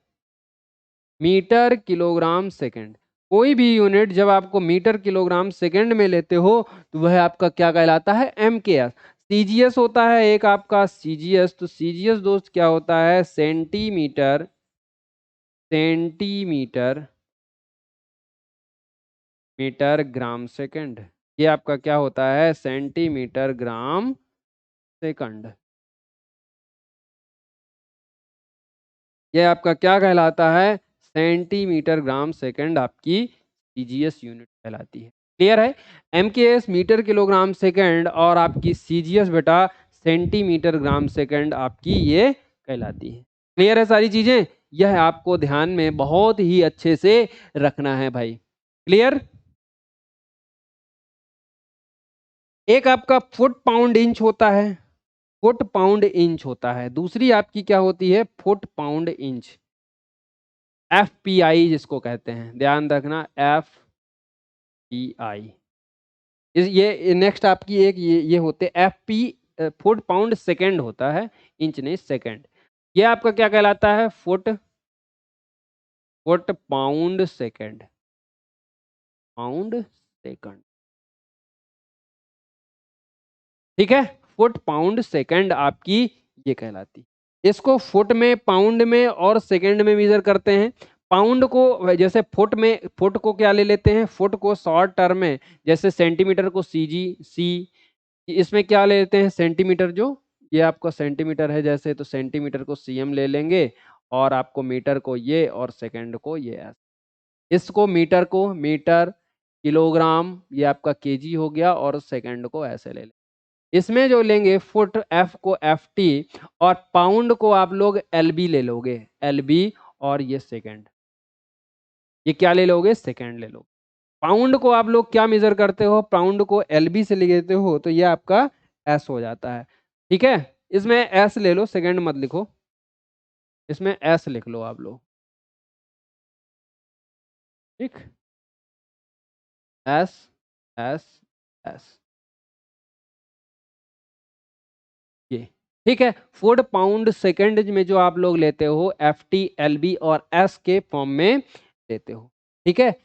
मीटर किलोग्राम सेकंड। कोई भी यूनिट जब आपको मीटर किलोग्राम सेकंड में लेते हो तो वह आपका क्या कहलाता है, एमकेएस। सीजीएस होता है एक आपका सीजीएस, तो सीजीएस दोस्त क्या होता है, centimetre, centimetre, metre gram second. ये आपका क्या होता है, सेंटीमीटर ग्राम सेकंड। ये आपका क्या कहलाता है, सेंटीमीटर ग्राम सेकंड आपकी सीजीएस यूनिट कहलाती है। क्लियर है? एमकेएस मीटर किलोग्राम सेकंड और आपकी सीजीएस बेटा सेंटीमीटर ग्राम सेकंड आपकी ये कहलाती है। क्लियर है सारी चीजें? यह आपको ध्यान में बहुत ही अच्छे से रखना है भाई। क्लियर? एक आपका फुट पाउंड इंच होता है, फुट पाउंड इंच होता है। दूसरी आपकी क्या होती है? फुट पाउंड इंच, एफपीआई जिसको कहते हैं, ध्यान रखना, एफपीआई। ये नेक्स्ट आपकी एक ये होते एफपी, फुट पाउंड सेकंड होता है, इंच नहीं सेकंड। ये आपका क्या कहलाता है? Foot foot pound second, pound second. ठीक है? फुट पाउंड सेकंड आपकी ये कहलाती। इसको फुट में, पाउंड में और सेकंड में मेजर करते हैं। पाउंड को जैसे फुट में, फुट को क्या ले लेते हैं? फुट को शॉर्ट टर्म में, जैसे सेंटीमीटर को सी, इसमें क्या ले लेते हैं? सेंटीमीटर, जो ये आपका सेंटीमीटर है जैसे, तो सेंटीमीटर को सीएम ले लेंगे, और आपको मीटर को ये, और सेकंड को ये ऐसे। इसको मीटर को मीटर, किलोग्राम ये आपका केजी हो गया, और सेकंड को ऐसे ले लेंगे। इसमें जो लेंगे फुट, एफ को एफटी, और पाउंड को आप लोग एलबी ले लोगे, एलबी, और ये सेकंड, ये क्या ले लोगे? सेकंड ले लो। पाउंड को आप लोग क्या मेजर करते हो? पाउंड को एलबी से लेते हो, तो ये आपका एस हो जाता है। ठीक है? इसमें एस ले लो, सेकंड मत लिखो, इसमें एस लिख लो आप लोग। ठीक, एस एस एस, ये ठीक है। फुट पाउंड सेकंड में जो आप लोग लेते हो, एफ टी, एल बी और एस के फॉर्म में लेते हो। ठीक है?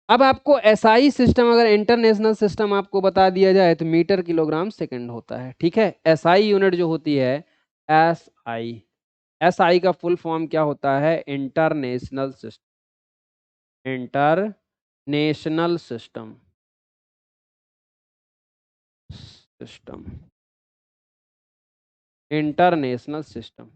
अब आपको एसआई सिस्टम, अगर इंटरनेशनल सिस्टम आपको बता दिया जाए, तो मीटर किलोग्राम सेकंड होता है। ठीक है? एसआई यूनिट जो होती है, एस आई, एस आई का फुल फॉर्म क्या होता है? International system, international system, system, international system.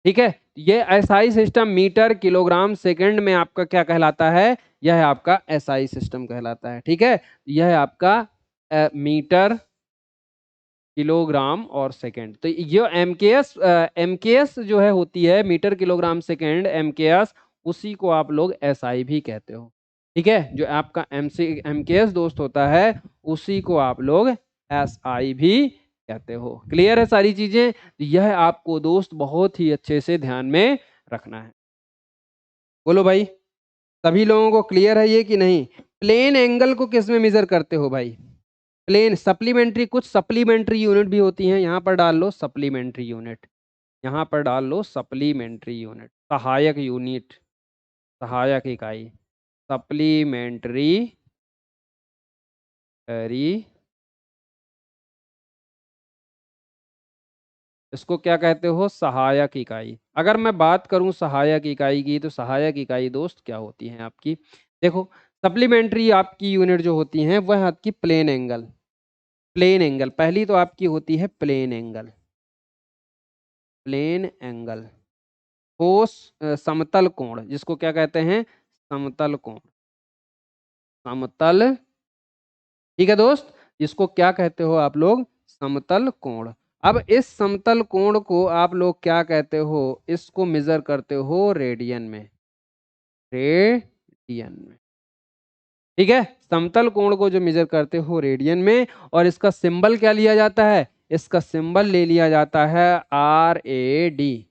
ठीक है? ये SI system metre kilogram second में आपका क्या कहलाता है? यह आपका एसआई सिस्टम कहलाता है। ठीक है? यह आपका मीटर, किलोग्राम और सेकंड। तो ये एमकेएस, एमकेएस जो है होती है मीटर किलोग्राम सेकंड, एमकेएस, उसी को आप लोग एसआई भी कहते हो। ठीक है? जो आपका एमकेएस दोस्त होता है, उसी को आप लोग एसआई भी कहते हो। क्लियर है सारी चीजें? यह आपको दोस्त बहुत ही अच्छे से ध्यान में रखना है। बोलो भाई, सभी लोगों को क्लियर है ये कि नहीं? प्लेन एंगल को किस में मेजर करते हो भाई? प्लेन, सप्लीमेंट्री, कुछ सप्लीमेंट्री यूनिट भी होती हैं, यहाँ पर डाल लो सप्लीमेंट्री यूनिट, यहाँ पर डाल लो सप्लीमेंट्री यूनिट, सहायक यूनिट, सहायक इकाई, सप्लीमेंट्री एरी, इसको क्या कहते हो? सहायक इकाई। अगर मैं बात करूं सहायक इकाई की, तो सहायक इकाई दोस्त क्या होती है आपकी? देखो, सप्लीमेंट्री आपकी यूनिट जो होती हैं, वह आपकी प्लेन एंगल, प्लेन एंगल पहली तो आपकी होती है प्लेन एंगल, प्लेन एंगल, ठोस समतल कोण, जिसको क्या कहते हैं? समतल कोण, समतल। ठीक है दोस्त? इसको क्या कहते हो आप लोग? समतल कोण। अब इस समतल कोण को आप लोग क्या कहते हो? इसको मेजर करते हो रेडियन में, रेडियन में। ठीक है? समतल कोण को जो मेजर करते हो रेडियन में, और इसका सिंबल क्या लिया जाता है? इसका सिंबल ले लिया जाता है R A D,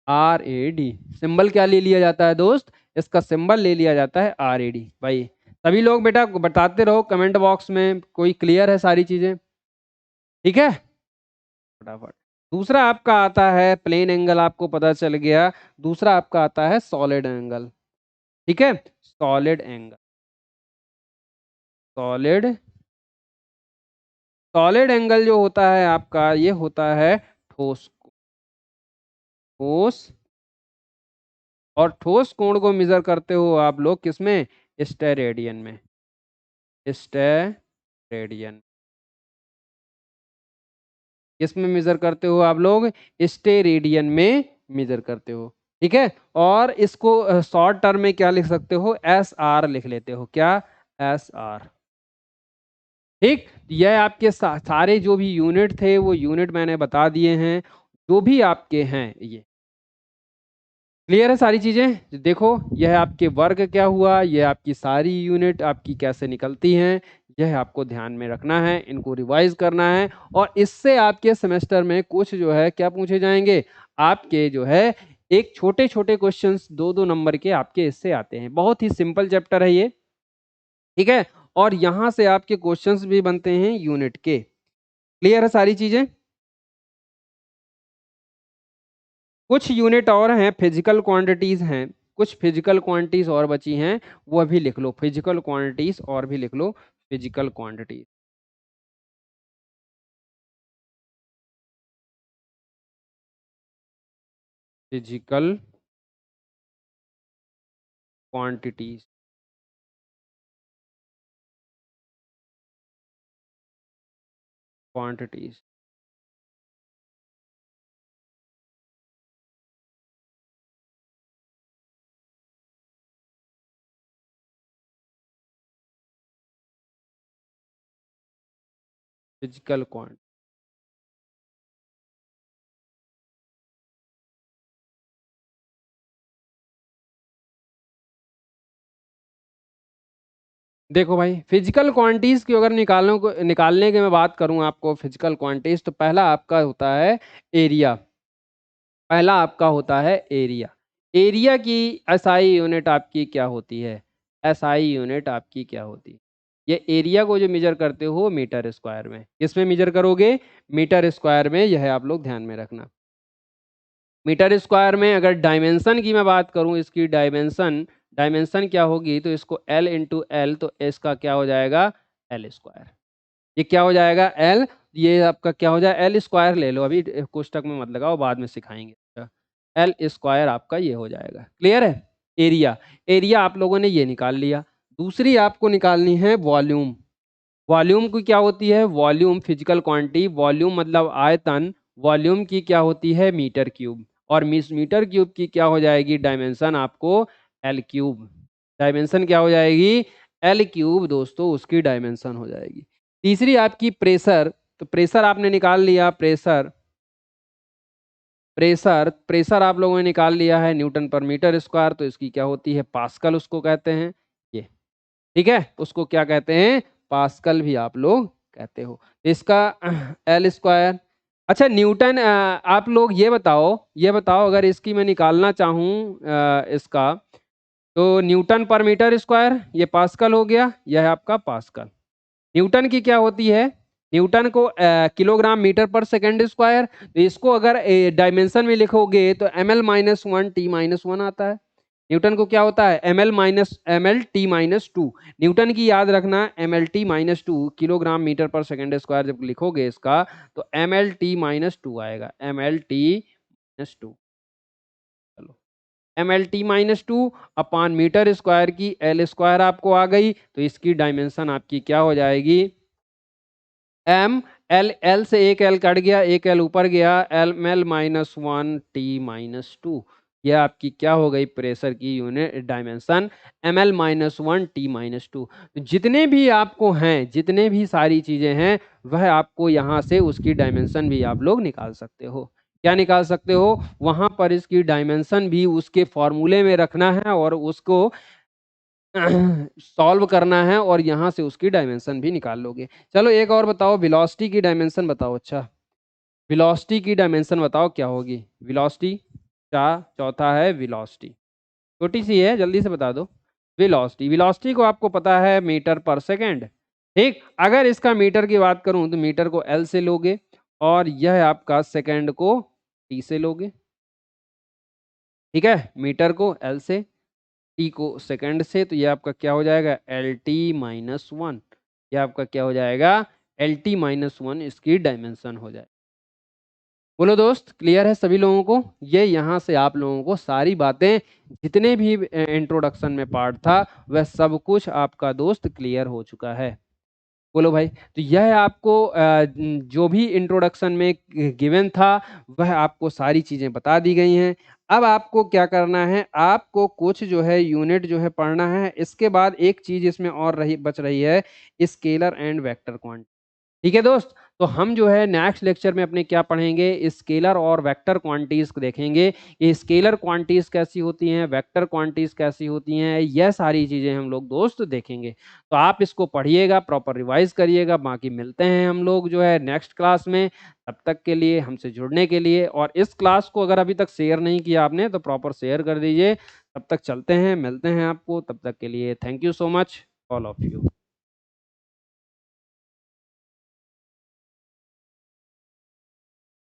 R A D. Symbol क्या ले लिया जाता है दोस्त? इसका सिंबल ले लिया जाता है आर ए डी। भाई सभी लोग बेटा बताते रहो कमेंट बॉक्स में, कोई क्लियर है सारी चीजें? ठीक है? फटाफट। दूसरा आपका आता है प्लेन एंगल, आपको पता चल गया। दूसरा आपका आता है सॉलिड एंगल। ठीक है? Solid angle, solid, solid angle जो होता है आपका, ये होता है ठोस, ठोस, और ठोस कोण को मेजर करते हो आप लोग किसमें? स्टेरेडियन में, स्टेरेडियन। किसमें मेजर करते हो आप लोग? स्टेरेडियन में मेजर करते हो। ठीक है। और इसको शॉर्ट टर्म में क्या लिख सकते हो, एस आर लिख लेते हो, क्या, एस आर। ठीक, यह आपके सारे जो भी यूनिट थे वो यूनिट मैंने बता दिए हैं, जो भी आपके हैं ये। क्लियर है सारी चीजें। देखो यह आपके वर्ग क्या हुआ, यह आपकी सारी यूनिट आपकी कैसे निकलती हैं, यह आपको ध्यान में रखना है, इनको रिवाइज करना है। और इससे आपके सेमेस्टर में कुछ जो है क्या पूछे जाएंगे, आपके जो है एक छोटे छोटे क्वेश्चंस 2-2 नंबर के आपके इससे आते हैं। बहुत ही सिंपल चैप्टर है ये, ठीक है। और यहां से आपके क्वेश्चंस भी बनते हैं यूनिट के। क्लियर है सारी चीजें। कुछ यूनिट और हैं, फिजिकल क्वांटिटीज हैं, कुछ फिजिकल क्वांटिटीज और बची हैं, वो भी लिख लो, फिजिकल क्वांटिटीज और भी लिख लो, physical quantities. Physical quantities, quantities. Physical क्वांट देखो भाई, फिजिकल क्वांटिटीज की अगर निकालने की मैं बात करूं आपको, फिजिकल क्वांटिटीज, तो पहला आपका होता है एरिया। पहला आपका होता है एरिया। एरिया की एसआई यूनिट आपकी क्या होती है, एसआई यूनिट आपकी क्या होती है, ये एरिया को जो मेजर करते हो मीटर स्क्वायर में, किसमें मेजर करोगे, मीटर स्क्वायर में। यह आप लोग ध्यान में रखना। मीटर स्क्वायर में अगर डायमेंशन की मैं बात करूं, इसकी डायमेंशन, डायमेंशन क्या होगी, तो इसको L इंटू एल, तो इसका क्या हो जाएगा, एल स्क्वायर। ये क्या हो जाएगा, एल, ये आपका क्या हो जाएगा, एल स्क्वायर ले लो, अभी कोष्टक में मत लगाओ, बाद में सिखाएंगे। एल स्क्वायर आपका ये हो जाएगा। क्लियर है। एरिया, एरिया आप लोगों ने ये निकाल लिया। दूसरी आपको निकालनी है वॉल्यूम। वॉल्यूम की क्या होती है, वॉल्यूम फिजिकल क्वांटिटी, वॉल्यूम मतलब आयतन, वॉल्यूम की क्या होती है, मीटर क्यूब। और मीटर क्यूब की क्या हो जाएगी, डायमेंशन आपको एल क्यूब। डायमेंशन क्या हो जाएगी, एल क्यूब दोस्तों, उसकी डायमेंशन हो जाएगी। तीसरी आपकी प्रेशर, तो प्रेशर आपने निकाल लिया, प्रेशर, प्रेशर, प्रेशर आप लोगों ने निकाल लिया है न्यूटन पर मीटर स्क्वायर, तो इसकी क्या होती है, पास्कल उसको कहते हैं ये। ठीक है, उसको क्या कहते हैं, पास्कल भी आप लोग कहते हो। इसका एल स्क्वायर। अच्छा न्यूटन, आप लोग ये बताओ अगर इसकी मैं निकालना चाहूँ इसका, तो न्यूटन पर मीटर स्क्वायर, ये पास्कल हो गया, यह है आपका पास्कल। न्यूटन की क्या होती है, न्यूटन को kilogram metre per second square, तो इसको अगर डायमेंशन में लिखोगे तो ml-1 t-1 आता है। न्यूटन को क्या होता है, ml-t-2। न्यूटन की याद रखना, ml-t-2 kilogram metre per second square जब लिखोगे इसका, तो ml-t-2 आएगा, ml-t-2। चलो, ml-t-2 अपान मीटर स्क्वायर की एल स्क्वायर आपको आ गई, तो इसकी डायमेंशन आपकी क्या हो जाएगी, एम, एल, एल से एक एल कट गया, एक एल ऊपर गया, ml-1 t-2, यह आपकी क्या हो गई, प्रेशर की यूनिट डायमेंशन ml-1 t-2। जितने भी आपको हैं, जितने भी सारी चीजें हैं, वह आपको यहाँ से उसकी डायमेंशन भी आप लोग निकाल सकते हो। क्या निकाल सकते हो, वहां पर इसकी डायमेंशन भी उसके फॉर्मूले में रखना है और उसको सॉल्व करना है, और यहां से उसकी डायमेंशन भी निकाल लोगे। चलो एक और बताओ, वेलोसिटी की डायमेंशन बताओ। अच्छा, वेलोसिटी की डायमेंशन बताओ क्या होगी, वेलोसिटी, चौथा है वेलोसिटी, छोटी सी है, जल्दी से बता दो। वेलोसिटी, वेलोसिटी को आपको पता है मीटर पर सेकेंड। ठीक, अगर इसका मीटर की बात करूं तो मीटर को एल से लोगे, और यह आपका सेकेंड को टी से लोगे। ठीक है, मीटर को एल से, टी को सेकंड से, तो ये आपका क्या हो जाएगा, L-t-1। ये आपका क्या हो जाएगा, L-t-1 इसकी डायमेंशन हो जाए। बोलो दोस्त, क्लियर है सभी लोगों को। ये यहाँ से आप लोगों को सारी बातें, जितने भी इंट्रोडक्शन में पार्ट था, वह सब कुछ आपका दोस्त क्लियर हो चुका है। बोलो भाई। तो यह आपको जो भी इंट्रोडक्शन में गिवन था वह आपको सारी चीज़ें बता दी गई हैं। अब आपको क्या करना है, आपको कुछ जो है यूनिट जो है पढ़ना है। इसके बाद एक चीज़ इसमें और बच रही है, स्केलर एंड वेक्टर क्वांटिटी। ठीक है दोस्त, तो हम जो है नेक्स्ट लेक्चर में अपने क्या पढ़ेंगे, स्केलर और वेक्टर क्वांटिटीज को देखेंगे। ये स्केलर क्वांटिटीज कैसी होती हैं, वेक्टर क्वांटिटीज कैसी होती हैं, यह सारी चीज़ें हम लोग दोस्त देखेंगे। तो आप इसको पढ़िएगा, प्रॉपर रिवाइज करिएगा। बाकी मिलते हैं हम लोग जो है नेक्स्ट क्लास में। तब तक के लिए हमसे जुड़ने के लिए, और इस क्लास को अगर अभी तक शेयर नहीं किया आपने तो प्रॉपर शेयर कर दीजिए। तब तक चलते हैं, मिलते हैं आपको। तब तक के लिए thank you so much all of you.